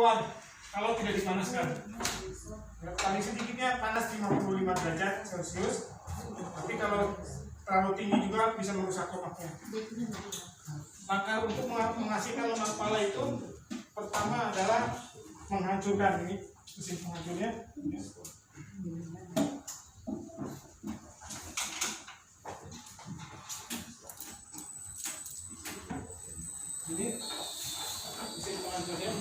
keluar kalau tidak dipanaskan. Paling sedikitnya panas 55 derajat Celcius, tapi kalau terlalu tinggi juga bisa merusak lemaknya. Maka untuk menghasilkan lemak pala itu pertama adalah menghancurkan ini mesin penghancurnya. Ini mesin penghancurnya.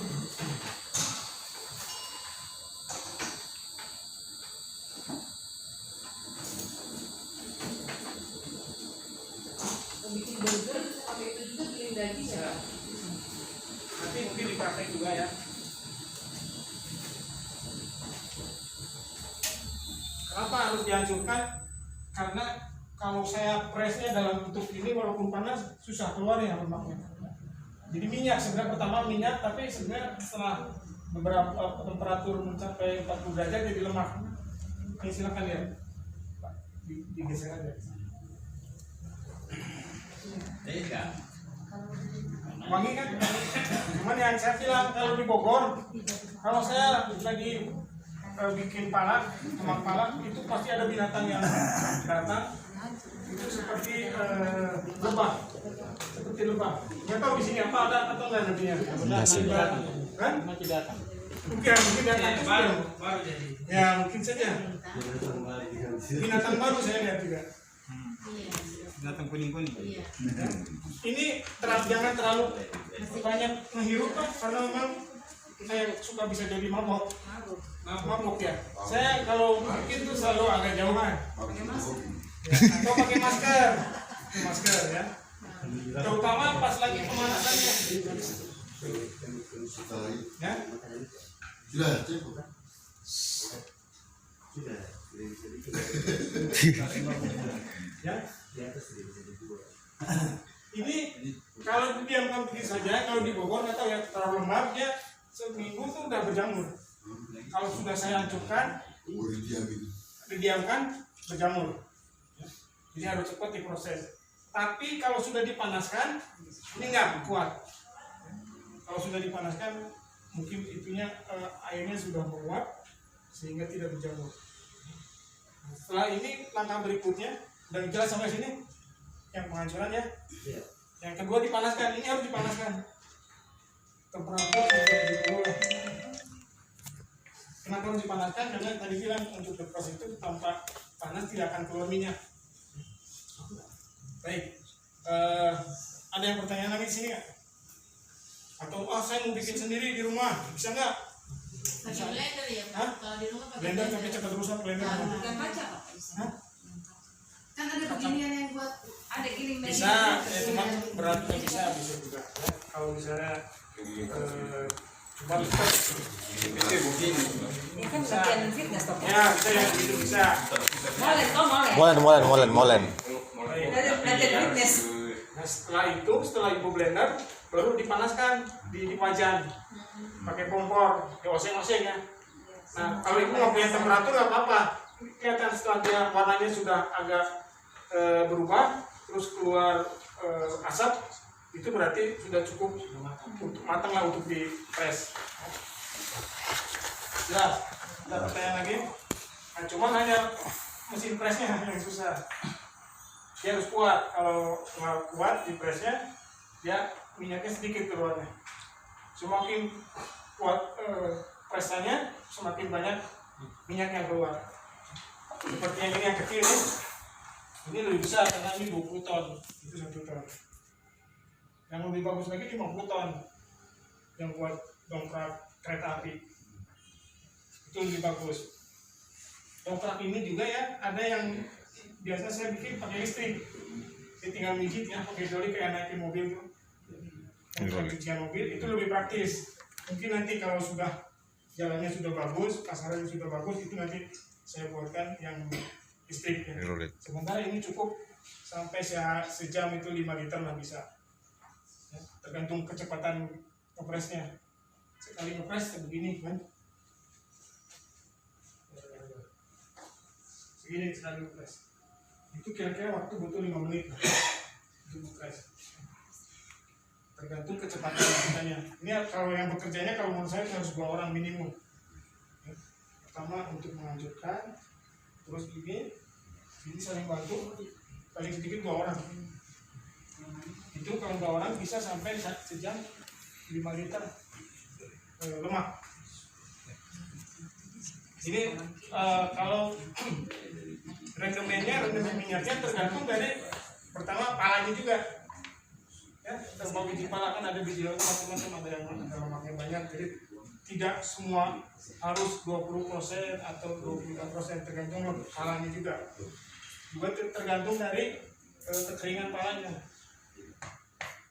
Bikin burger pakai itu juga giling daging ya. Nanti mungkin dipraktek juga ya. Kenapa harus dihancurkan? Karena kalau saya pressnya dalam bentuk ini walaupun panas susah keluar ya lemaknya. Jadi minyak sebenarnya pertama minyak, tapi sebenarnya setelah beberapa temperatur mencapai 40 derajat jadi lemak. Ini silakan ya, Pak, digeser aja. Wangi kan? Cuman yang saya bilang kalau di Bogor, kalau saya lagi bikin palak, lemak palak itu pasti ada binatang yang datang. Itu seperti lebah, Nggak tahu di sini apa ada atau enggak nantinya. Kan? Mungkin datang. Baru jadi. Ya mungkin saja. Binatang baru saya lihat juga. Binatang kuning-kuning. Ini jangan terlalu banyak menghirup Pak, karena memang saya suka bisa jadi mabok ya. Saya kalau bikin tuh selalu agak jauhan. Atau pakai masker ya. Terutama pas lagi pemanasannya. Ya. Ya. Ini kalau didiamkan begitu saja, kalau di Bogor nggak tahu ya terlalu lembab ya seminggu tuh udah berjamur. Kalau sudah saya hancurkan, didiamkan berjamur. Jadi harus cepat diproses. Tapi kalau sudah dipanaskan, ini nggak kuat. Kalau sudah dipanaskan, mungkin itunya airnya sudah menguap sehingga tidak berjamur. Setelah ini langkah berikutnya, udah jelas sampai sini, yang penghancuran ya. Yang kedua dipanaskan, ini harus dipanaskan. Temperatur 70. Kenapa harus dipanaskan? Karena tadi bilang untuk proses itu tanpa panas tidak akan keluar minyak. Baik, ada yang pertanyaan lagi di sini nggak? Atau saya mau bikin sendiri di rumah, bisa nggak? Pakai blender ya? Kalau di rumah pakai Blender tapi cepat rusak blender. Bukan kaca Pak? Kan ada beginian yang buat ada giling daging. Bisa, ya cuma beratnya bisa juga. Ya, kalau misalnya cuma ini kan bagian fitness toh. ya bisa ya gitu bisa. Molen. Belajar fitness. Nah setelah ibu blender baru dipanaskan di wajan pakai kompor dioseng-oseng ya. Nah kalau ibu nggak punya temperatur nggak apa-apa, kelihatan setelah dia warnanya sudah agak berubah terus keluar asap, itu berarti sudah cukup untuk matang lah untuk di press. Jelas? Ada pertanyaan lagi? Nah, cuman hanya mesin pressnya yang susah. Dia harus kuat. Kalau nggak kuat di pressnya, dia minyaknya sedikit keluarnya. Semakin kuat pressanya, semakin banyak minyak yang keluar. Seperti yang ini yang kecil nih. Ini lebih besar karena ini 20 ton, itu 1 ton. Yang lebih bagus lagi 50 ton yang buat dongkrak kereta api. Itu lebih bagus. Dongkrak ini juga ya, ada yang biasa saya bikin pakai listrik. Saya tinggal mijit ya, pakai doli kayak naikin mobil tuh. Cucian mobil itu lebih praktis. Mungkin nanti kalau sudah jalannya sudah bagus, kasarannya sudah bagus, itu nanti saya buatkan yang listrik ya. Sementara ini cukup sampai sejam itu 5 liter lah bisa ya, tergantung kecepatan ngepresnya. Sekali ngepres begini kan segini sekali ngepres itu kira-kira waktu butuh 5 menit lah untuk ngepres. tergantung kecepatan kitanya. Ini kalau yang bekerjanya kalau menurut saya harus 2 orang minimum. Ya. Pertama untuk menghancurkan, terus ini saling bantu, paling sedikit 2 orang. Itu kalau 2 orang bisa sampai sejam 5 liter lemak. Ini kalau rendemen minyaknya tergantung dari pertama palanya juga. Ya, terbawa biji pala kan ada biji lemak macam-macam, ada yang lemaknya banyak, jadi tidak semua harus 20% atau 25%, tergantung palanya juga. Juga tergantung dari kekeringan palanya.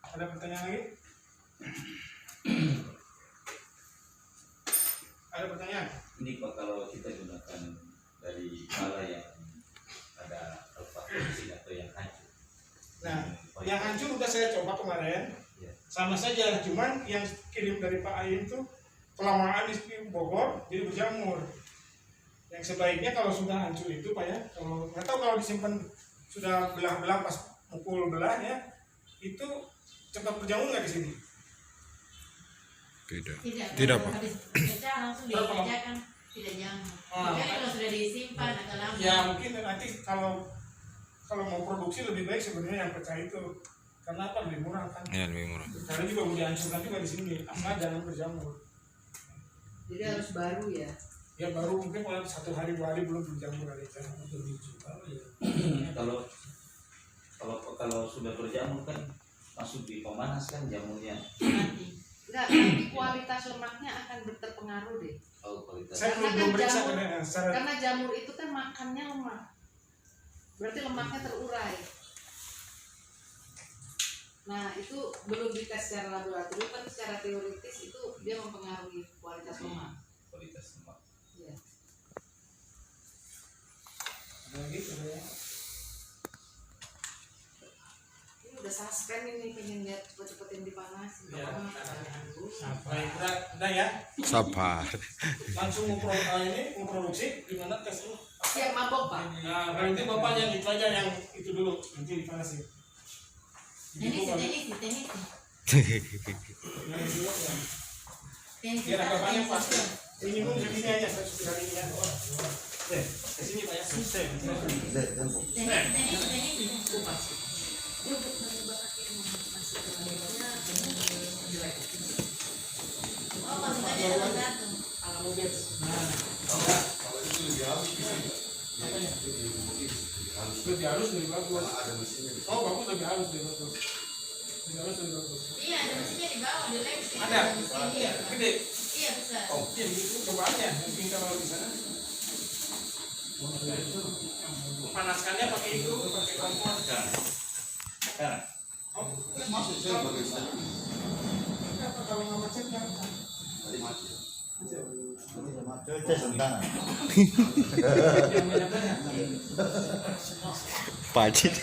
Ada pertanyaan lagi? Ada pertanyaan? Ini Pak, kalau kita gunakan dari pala yang ada alfa-tosin atau yang hancur. Nah, yang hancur udah saya coba kemarin, Ya. sama saja, cuman yang kirim dari Pak Ayin itu kelamaan di Bogor jadi berjamur. Yang sebaiknya kalau sudah hancur itu Pak ya, kalau nggak tahu kalau disimpan sudah belah-belah pas mukul belah ya, itu cepat berjamur nggak di sini? Tidak, kalau Pak. habis pecah langsung dikerjakan, tidak jamur. Tapi kalau sudah disimpan agak lama. Ya mungkin nanti kalau mau produksi lebih baik sebenarnya yang pecah itu, karena apa, lebih murah kan? Ya, lebih murah. Karena juga mau dihancurkan juga di sini, asal jangan berjamur. Jadi harus baru ya. Ya baru mungkin kalau 1 hari 2 hari belum berjamur kali ya. Kalau sudah berjamur kan masuk di pemanas kan jamurnya. Nanti. Enggak, tapi kualitas lemaknya akan terpengaruh deh. Oh, kualitas. Saya Karena belum kan periksa jamur- kan secara Karena jamur itu kan makannya lemak. Berarti lemaknya terurai. Nah, itu belum dites secara laboratorium, tapi secara teoritis itu dia mempengaruhi kualitas lemak. Kualitas lemak. Iya. ada lagi sebenarnya. Ini udah suspend ini, pengen lihat cepet-cepet yang dipanasin. Ya, Pokoknya sampai udah ya, Sabar. langsung memproduksi gimana tesnya. siap mabok Pak. Nah, nanti bapak yang itu aja, yang itu dulu nanti dipanasin. Ini Itu baru- teknis. yang itu ya. Biar agak banyak Pak. Ini pun segini aja, satu kali ini ya. Ke sini Pak ya. Kalau dia, nah, apanya? Lebih halus lebih bagus. Oh bagus, lebih halus lebih bagus. Lebih halus lebih bagus. Iya, ada mesinnya di bawah, di lab. Ada, Iya, gede. iya bisa. Oh, iya gitu. Coba aja, mungkin kalau di sana. Panaskannya pakai itu, pakai kompor. Sekarang. Oh, masuk saya pakai sana. Apa kalau nggak macet ya? Yang banyak-banyak. Pacit.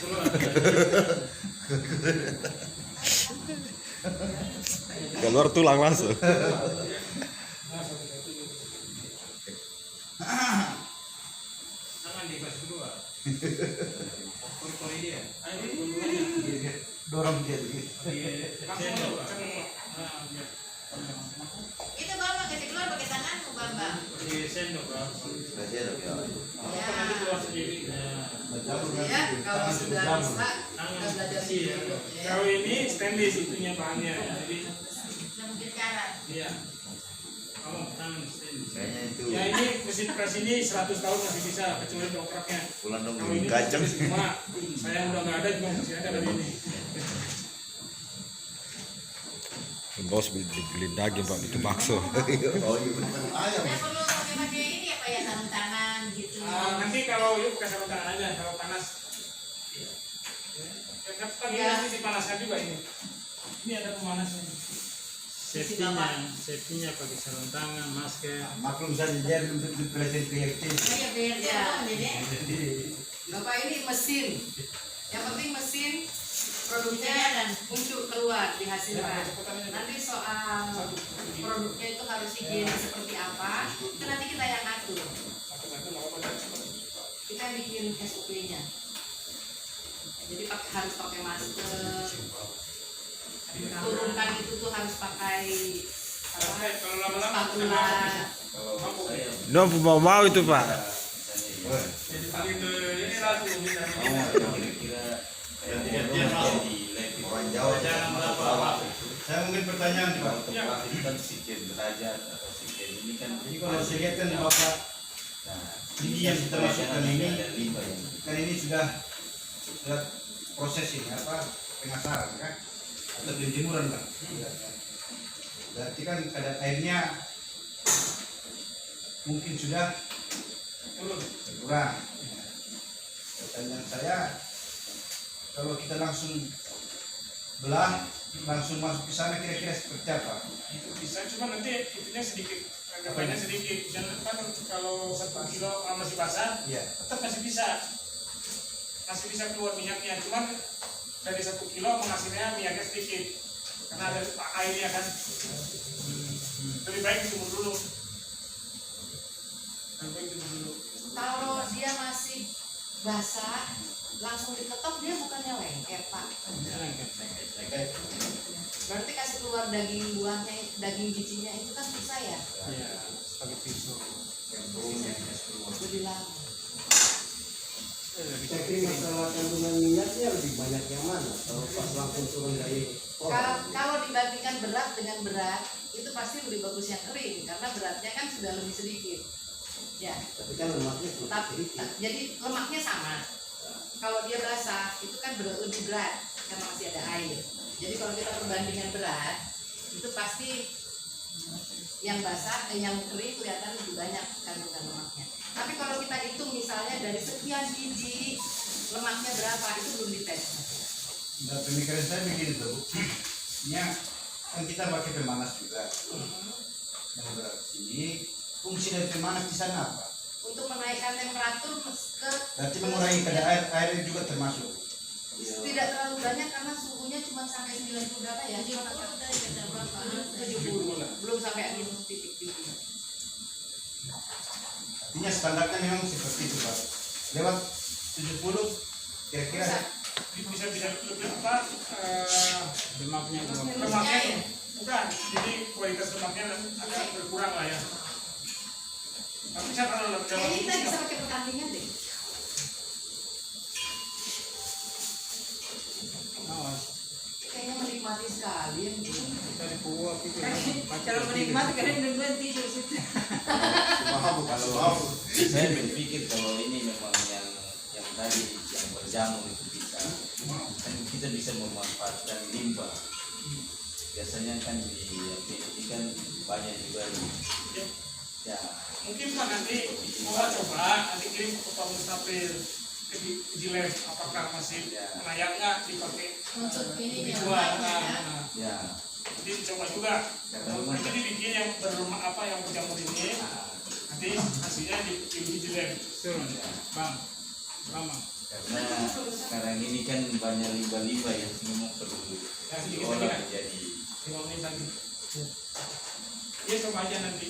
Keluar tulang langsung. Nah, satu-satu dulu. Jangan di kelas kedua. Kori-kori dia. Ayo, dua-duanya. Dorong dia begitu. Langsung, Pak. Nah, iya. Itu Bambang kasih keluar pakai tanganmu Bambang. Di sendok, Bang. Ya. Nanti keluar sendiri. Ya, kalau sudah bisa kita belajar Iya. dulu. Kalau ini stainless itunya bahannya, jadi Nah, mungkin karat. iya. Kamu tangan stainless. Kayaknya itu Ya ini mesin pres ini 100 tahun masih bisa, kecuali dongkraknya. bulan dong Kalau ini kacang. cuma saya udah nggak ada juga masih ada dari ini. Bos beli daging Pak, itu bakso. Oh iya benar ayam. Saya perlu pakai ini ya Pak ya, sarung tangan gitu. Nanti kalau yuk pakai sarung tangan aja kalau panas. Kan ini nanti dipanaskan juga ini. Ini ada pemanasnya. Safety-nya pakai sarung tangan, masker. Maklum saja dia untuk dipresent reaktif. Saya biar dia Dede. Bapak ini mesin. Yang penting mesin produksinya muncul keluar dihasilkan. Nanti soal produknya itu harus higienis seperti apa, itu nanti kita yang atur. Satu-satu nggak apa-apa. Kita bikin SOP-nya. Jadi harus pakai masker. turunkan itu tuh harus pakai Karena kalau lama-lama spatula. Kalau saya No mau itu Pak. misalnya jadi begitu ini langsung bisa kira-kira kayak mau jadi lab Orang Jawa Jangan masuk berapa. awal. Saya mungkin pertanyaan nih, Pak. kalau tempat itu kan sekian derajat atau sekian ini kan Jadi kalau saya lihat kan Bapak nah gigi yang kita masukkan ini ada limbah yang kan ini sudah proses ini apa pengasaran kan atau penjemuran kan. Berarti kan kadar airnya mungkin sudah turun. berkurang. Pertanyaan saya, kalau kita langsung belah, langsung masuk ke sana kira-kira seperti apa? Itu bisa cuma nanti itunya sedikit anggapannya sedikit jangan kan kalau 1 kilo masih basah Iya. tetap masih bisa keluar minyaknya cuman dari 1 kilo menghasilnya minyaknya sedikit karena ada airnya kan lebih baik dijemur dulu Kalau dia masih basah, langsung diketok dia bukannya lengket Pak. Berarti kasih keluar daging buahnya, daging bijinya itu kan susah ya? Iya, pakai pisau. Lebih lama. Tapi masalah kandungan minyaknya lebih banyak yang mana? Kalau pas langsung turun dari Kalau dibandingkan berat dengan berat, itu pasti lebih bagus yang kering karena beratnya kan sudah lebih sedikit. Ya, tapi kan lemaknya cuma tapi sedikit. jadi lemaknya sama. Kalau dia basah, itu kan lebih berat karena masih ada air. Jadi kalau kita perbandingan berat, itu pasti yang basah, yang kering kelihatan lebih banyak kandungan lemaknya. Tapi kalau kita hitung misalnya dari sekian biji lemaknya berapa, itu belum dites. Nah, pemikiran saya begini tuh, Bu. Ini kan kita pakai pemanas juga. Yang berarti fungsi dari pemanas di sana apa? Untuk menaikkan temperatur ke Berarti mengurangi kadar air juga termasuk. tidak terlalu banyak karena suhunya cuma sampai 90 berapa ya? 70 dari berapa? 70. Belum sampai minus titik-titik. Artinya standarnya memang seperti itu, Pak. Lewat 70 kira-kira bisa lebih apa Lemaknya belum. lemaknya bukan jadi kualitas lemaknya agak berkurang lah ya tapi saya kalau Kayaknya kita bisa pakai pertandingan deh. Awas, Kayaknya menikmati sekali yang gitu. kita dipuak itu. Kalau menikmati kalian duluan tidur situ. kalau saya berpikir kalau ini memang yang tadi yang berjamu itu bisa kan kita bisa memanfaatkan limbah biasanya kan di ini kan banyak juga ya mungkin Pak nanti mau coba nanti kirim ke Pak Mustafil ke di lab apakah masih layaknya dipakai Untuk ini yang dijual lainnya. ya nanti dicoba juga nanti dibikin yang berlemak apa yang berjamur ini nanti hasilnya diuji di lab Turun, bang, bang. karena sekarang ini kan banyak limbah-limbah yang memang perlu ya sedikit diolah lagi menjadi 5 menit lagi ya coba aja nanti